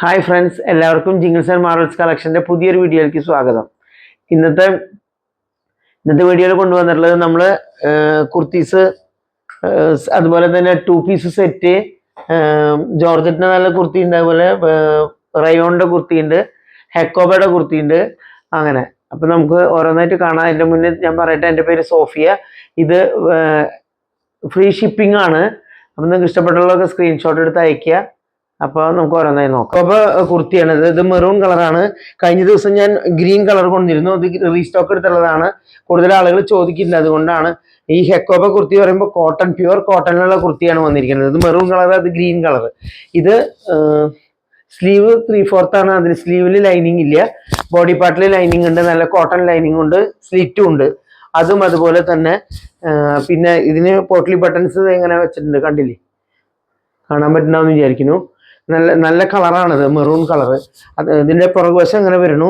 Hi friends, എല്ലാവർക്കും jingles and Marvels കളക്ഷൻ്റെ പുതിയൊരു വീഡിയോയിലേക്ക് സ്വാഗതം. ഇന്നത്തെ വീഡിയോയിൽ കൊണ്ടുവന്നിട്ടുള്ളത് നമ്മൾ കുർത്തീസ്, അതുപോലെ തന്നെ 2 പീസ് സെറ്റ്, ജോർജറ്റിൻ്റെ നല്ല കുർത്തി ഉണ്ട്, അതുപോലെ റയോണിൻ്റെ കുർത്തി ഉണ്ട്, ഹെക്കോബയുടെ കുർത്തി ഉണ്ട്. അങ്ങനെ അപ്പം നമുക്ക് ഓരോന്നായിട്ട് കാണാം. അതിൻ്റെ മുന്നേ ഞാൻ പറയട്ടെ, എൻ്റെ പേര് സോഫിയ. ഇത് ഫ്രീ ഷിപ്പിംഗ് ആണ്. അപ്പം നിങ്ങൾക്ക് ഇഷ്ടപ്പെട്ടുള്ളതൊക്കെ സ്ക്രീൻഷോട്ട് എടുത്ത് അയയ്ക്കുക. അപ്പോൾ നമുക്ക് ഓരോന്നായി നോക്കാം. അപ്പോൾ കുർത്തിയാണ് ഇത് മെറൂൺ കളറാണ്. കഴിഞ്ഞ ദിവസം ഞാൻ ഗ്രീൻ കളർ കൊണ്ടിരുന്നു. ഇത് റീസ്റ്റോക്ക് എടുത്തുള്ളതാണ്. കൂടുതൽ ആളുകൾ ചോദിക്കില്ല, അതുകൊണ്ടാണ്. ഈ ഹെക്കോബ കുർത്തി പറയുമ്പോൾ കോട്ടൺ, പ്യുവർ കോട്ടണിലുള്ള കുർത്തിയാണ് വന്നിരിക്കുന്നത്. ഇത് മെറൂൺ കളർ, അത് ഗ്രീൻ കളർ. ഇത് സ്ലീവ് 3/4 ആണ്. അതിന് സ്ലീവിൽ ലൈനിങ് ഇല്ല, ബോഡി പാർട്ടിൽ ലൈനിങ് ഉണ്ട്, നല്ല കോട്ടൺ ലൈനിങ് ഉണ്ട്, സ്ലിറ്റും ഉണ്ട്. അതും അതുപോലെ തന്നെ പിന്നെ ഇതിന് പോട്ട്ലി ബട്ടൺസ് എങ്ങനെ വെച്ചിട്ടുണ്ട് കണ്ടില്ലേ, കാണാൻ പറ്റുന്നാന്ന് വിചാരിക്കുന്നു. നല്ല കളറാണിത്, മെറൂൺ കളറ്. ഇതിൻ്റെ പുറകുവശം ഇങ്ങനെ വരുന്നു.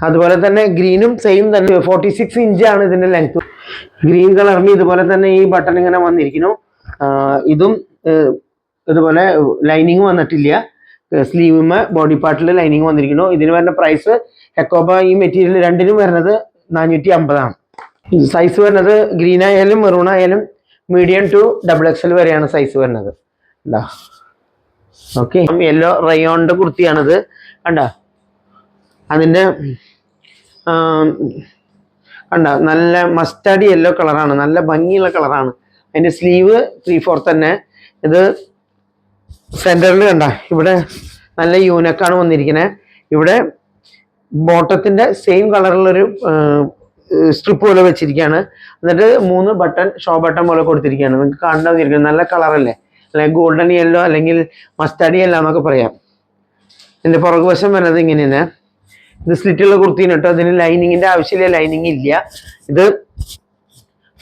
അതുപോലെ തന്നെ ഗ്രീനും സെയിം തന്നെ, 46 ഇഞ്ചാണ് ഇതിൻ്റെ ലെങ്ത്. ഗ്രീൻ കളറിന് ഇതുപോലെ തന്നെ ഈ ബട്ടൺ ഇങ്ങനെ വന്നിരിക്കുന്നു. ഇതും ഇതുപോലെ ലൈനിങ് വന്നിട്ടില്ല. സ്ലീവുമ ബോഡി പാർട്ടിൽ ലൈനിങ് വന്നിരിക്കുന്നു. ഇതിന് വരുന്ന പ്രൈസ്, ഹെക്കോബ ഈ മെറ്റീരിയൽ രണ്ടിനും വരുന്നത് 450 ആണ്. സൈസ് വരുന്നത് ഗ്രീൻ ആയാലും മെറൂൺ ആയാലും മീഡിയം ടു XXL വരെയാണ് സൈസ് വരുന്നത്. കണ്ടോ? ഓക്കെ, യെല്ലോ റയോണിൻ്റെ കുർത്തിയാണിത്. കണ്ടോ? അതിൻ്റെ കണ്ടോ, നല്ല മസ്റ്റാർഡ് യെല്ലോ കളറാണ്, നല്ല ഭംഗിയുള്ള കളറാണ്. അതിൻ്റെ സ്ലീവ് 3/4 തന്നെ. ഇത് സെൻറ്ററിൽ കണ്ട, ഇവിടെ നല്ല യൂനക്കാണ് വന്നിരിക്കുന്നത്. ഇവിടെ ബോട്ടത്തിൻ്റെ സെയിം കളറിലൊരു സ്ട്രിപ്പ് പോലെ വെച്ചിരിക്കുകയാണ്. എന്നിട്ട് 3 ബട്ടൺ, ഷോ ബട്ടൺ പോലെ കൊടുത്തിരിക്കുകയാണ്. നിങ്ങൾക്ക് കാണേണ്ടതിരിക്കുന്നത് നല്ല കളറല്ലേ, അല്ലെങ്കിൽ ഗോൾഡൻ യെല്ലോ അല്ലെങ്കിൽ മസ്റ്റാർഡ് യെല്ലോ എന്നൊക്കെ പറയാം. ഇതിൻ്റെ പുറകുവശം വരുന്നത് ഇങ്ങനെയാണ്. ഇത് സ്ലിറ്റുള്ള കുർത്തിയാണ് കേട്ടോ. അതിന് ലൈനിങ്ങിൻ്റെ ആവശ്യമില്ല, ലൈനിങ് ഇല്ല. ഇത്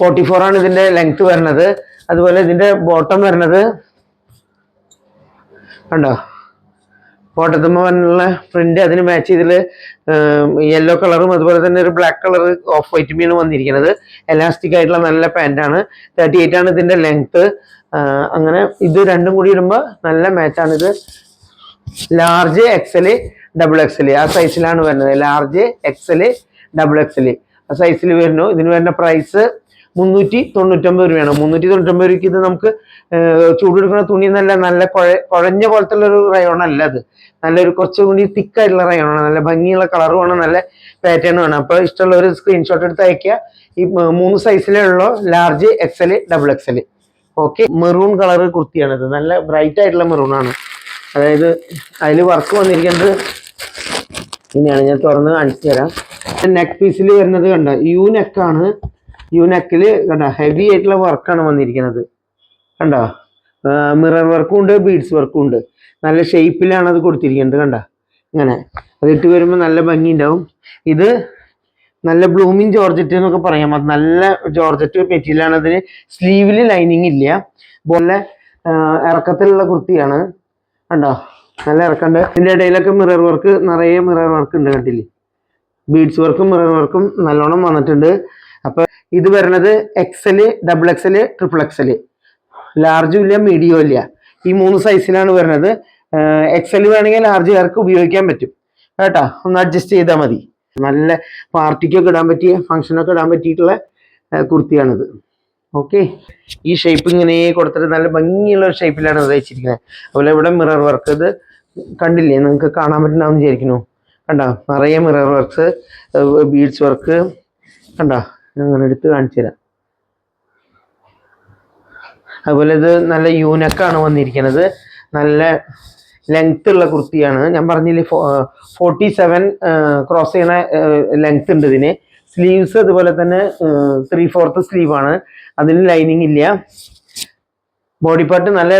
44 ആണ് ഇതിൻ്റെ ലെങ്ത് വരുന്നത്. അതുപോലെ ഇതിൻ്റെ ബോട്ടം വരുന്നത് കണ്ടോ, ബോട്ടത്തുമ്പോൾ വന്നുള്ള പ്രിന്റ് അതിന് മാച്ച് ചെയ്തിൽ യെല്ലോ കളറും അതുപോലെ തന്നെ ഒരു ബ്ലാക്ക് കളർ ഓഫ് വൈറ്റ് മീൻ വന്നിരിക്കുന്നത്. എലാസ്റ്റിക് ആയിട്ടുള്ള നല്ല പാൻറ്റാണ്. 38 ആണ് ഇതിൻ്റെ ലെങ്ത്ത്. അങ്ങനെ ഇത് രണ്ടും കൂടി ഇടുമ്പോൾ നല്ല മാച്ചാണ്. ഇത് ലാർജ് XL XXL ആ സൈസിലാണ് വരുന്നത്. ലാർജ് XL XXL ആ സൈസിൽ വരുന്നു. ഇതിന് വരുന്ന പ്രൈസ് 399 രൂപയാണ്. 399 രൂപയ്ക്ക് ഇത് നമുക്ക് ചൂടെടുക്കുന്ന തുണി നല്ല കുഴഞ്ഞ പോലത്തെ ഒരു റയോൺ അല്ല. അത് നല്ലൊരു കുറച്ചുകൂടി തിക്കായിട്ടുള്ള റയോണാണ്. നല്ല ഭംഗിയുള്ള കളറുമാണ്, നല്ല പാറ്റേണും ആണ്. അപ്പോൾ ഇഷ്ടമുള്ള ഒരു സ്ക്രീൻഷോട്ട് എടുത്ത് അയക്കുക. ഈ 3 സൈസിലേ ഉള്ളൂ, large XL XXL. Okay, maroon colour കുർത്തിയാണിത്. നല്ല ബ്രൈറ്റ് ആയിട്ടുള്ള മെറൂൺ ആണ്. അതായത് അതിൽ വർക്ക് വന്നിരിക്കുന്നത് ഇങ്ങനെയാണ്. ഞാൻ തുറന്ന് കാണിച്ചു തരാം. നെക്ക് പീസിൽ വരുന്നത് കണ്ട, യു നെക്കാണ്. യു നെക്കിൽ കണ്ട ഹെവി ആയിട്ടുള്ള വർക്കാണ് വന്നിരിക്കുന്നത്. കണ്ടോ, മിറർ വർക്കും ഉണ്ട്, ബീഡ്സ് വർക്കും ഉണ്ട്. നല്ല ഷേപ്പിലാണ് അത് കൊടുത്തിരിക്കുന്നത്. കണ്ട, ഇങ്ങനെ അതിട്ട് വരുമ്പോൾ നല്ല ഭംഗി ഉണ്ടാവും. ഇത് നല്ല ബ്ലൂമിങ് ജോർജറ്റ് എന്നൊക്കെ പറയാം. അത് നല്ല ജോർജറ്റ് മെറ്റീരിയലാണ്. അതിന് സ്ലീവിൽ ലൈനിങ് ഇല്ല, പോലെ ഇറക്കത്തിലുള്ള കുർത്തിയാണ്. കണ്ടോ, നല്ല ഇറക്കമുണ്ട്. ഇതിൻ്റെ ഇടയിലൊക്കെ മിറർ വർക്ക്, നിറയെ മിറർ വർക്ക് ഉണ്ട്. കണ്ടില്ലേ, ബീഡ്സ് വർക്കും മിറർ വർക്കും നല്ലോണം വന്നിട്ടുണ്ട്. അപ്പോൾ ഇത് വരുന്നത് XL XXL XXL, ലാർജും ഇല്ല മീഡിയവും ഇല്ല. ഈ 3 സൈസിലാണ് വരുന്നത്. XL വേണമെങ്കിൽ ലാർജുകാർക്ക് ഉപയോഗിക്കാൻ പറ്റും കേട്ടോ. ഒന്ന് അഡ്ജസ്റ്റ് ചെയ്താൽ മതി. നല്ല പാർട്ടിക്കൊക്കെ ഇടാൻ പറ്റിയ, ഫംഗ്ഷനൊക്കെ ഇടാൻ പറ്റിയിട്ടുള്ള കുർത്തിയാണിത്. ഓക്കെ, ഈ ഷേപ്പ് ഇങ്ങനെ കൊടുത്തിട്ട് നല്ല ഭംഗിയുള്ള ഒരു ഷേപ്പിലാണ് തയ്ച്ചിരിക്കുന്നത്. അതുപോലെ ഇവിടെ മിറർ വർക്ക്, ഇത് കണ്ടില്ലേ, നിങ്ങൾക്ക് കാണാൻ പറ്റുന്നതെന്ന് വിചാരിക്കുന്നു. കണ്ടോ, നിറയെ മിറർ വർക്ക്സ്, ബീഡ്സ് വർക്ക്. കണ്ടോ, അങ്ങനെ എടുത്ത് കാണിച്ചു തരാം. അതുപോലെ ഇത് നല്ല യൂനക്കാണ് വന്നിരിക്കുന്നത്. നല്ല ലെങ്ത് ഉള്ള കുർത്തിയാണ്. ഞാൻ പറഞ്ഞില്ലേ, 47 ക്രോസ് ചെയ്യണ ലെങ്ത് ഉണ്ട് ഇതിന്. സ്ലീവ്സ് അതുപോലെ തന്നെ 3/4 സ്ലീവാണ്. അതിന് ലൈനിങ് ഇല്ല. ബോഡി പാർട്ട് നല്ല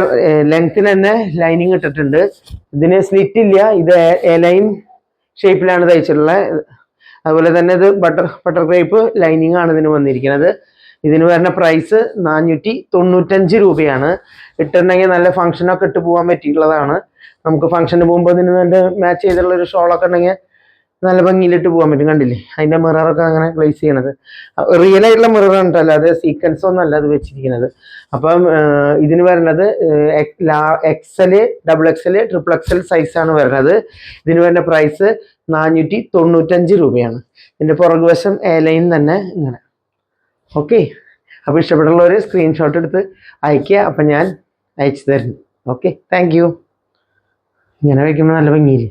ലെങ്ത്തിന് തന്നെ ലൈനിങ് ഇട്ടിട്ടുണ്ട്. ഇതിന് സ്ലിറ്റ് ഇല്ല. ഇത് ലൈൻ ഷേപ്പിലാണ് തയ്ച്ചിട്ടുള്ളത്. അതുപോലെ തന്നെ ഇത് ബട്ടർ ക്രേപ്പ് ലൈനിങ് ആണ് ഇതിന് വന്നിരിക്കുന്നത്. ഇതിന് വരുന്ന പ്രൈസ് 495 രൂപയാണ്. ഇട്ടിട്ടുണ്ടെങ്കിൽ നല്ല ഫംഗ്ഷനൊക്കെ ഇട്ട് പോകാൻ പറ്റിയിട്ടുള്ളതാണ്. നമുക്ക് ഫംഗ്ഷന് പോകുമ്പോൾ ഇതിന് നല്ല മാച്ച് ചെയ്തിട്ടുള്ള ഒരു ഷോളൊക്കെ ഉണ്ടെങ്കിൽ നല്ല ഭംഗിയിലിട്ട് പോകാൻ പറ്റും. കണ്ടില്ലേ അതിന്റെ മിററൊക്കെ അങ്ങനെ ഗ്ലേസ് ചെയ്യണത് റിയൽ ആയിട്ടുള്ള മിറർ ഉണ്ടല്ലോ, അത് സീക്വൻസ് ഒന്നും അല്ല അത് വെച്ചിരിക്കുന്നത്. അപ്പം ഇതിന് വരുന്നത് എക്സല്, XXL, XXL സൈസാണ് വരുന്നത്. ഇതിന് വരുന്ന പ്രൈസ് 495 രൂപയാണ്. ഇതിന്റെ പുറകുവശം ലൈൻ തന്നെ ഇങ്ങനെ. ഓക്കെ, അപ്പോൾ ഇഷ്ടപ്പെട്ടുള്ളവർ സ്ക്രീൻഷോട്ട് എടുത്ത് അയക്കുക. അപ്പം ഞാൻ അയച്ചു തരുന്നു. Okay, thank you. ഇങ്ങനെ വയ്ക്കുമ്പോൾ നല്ല ഭംഗിയില്ലേ.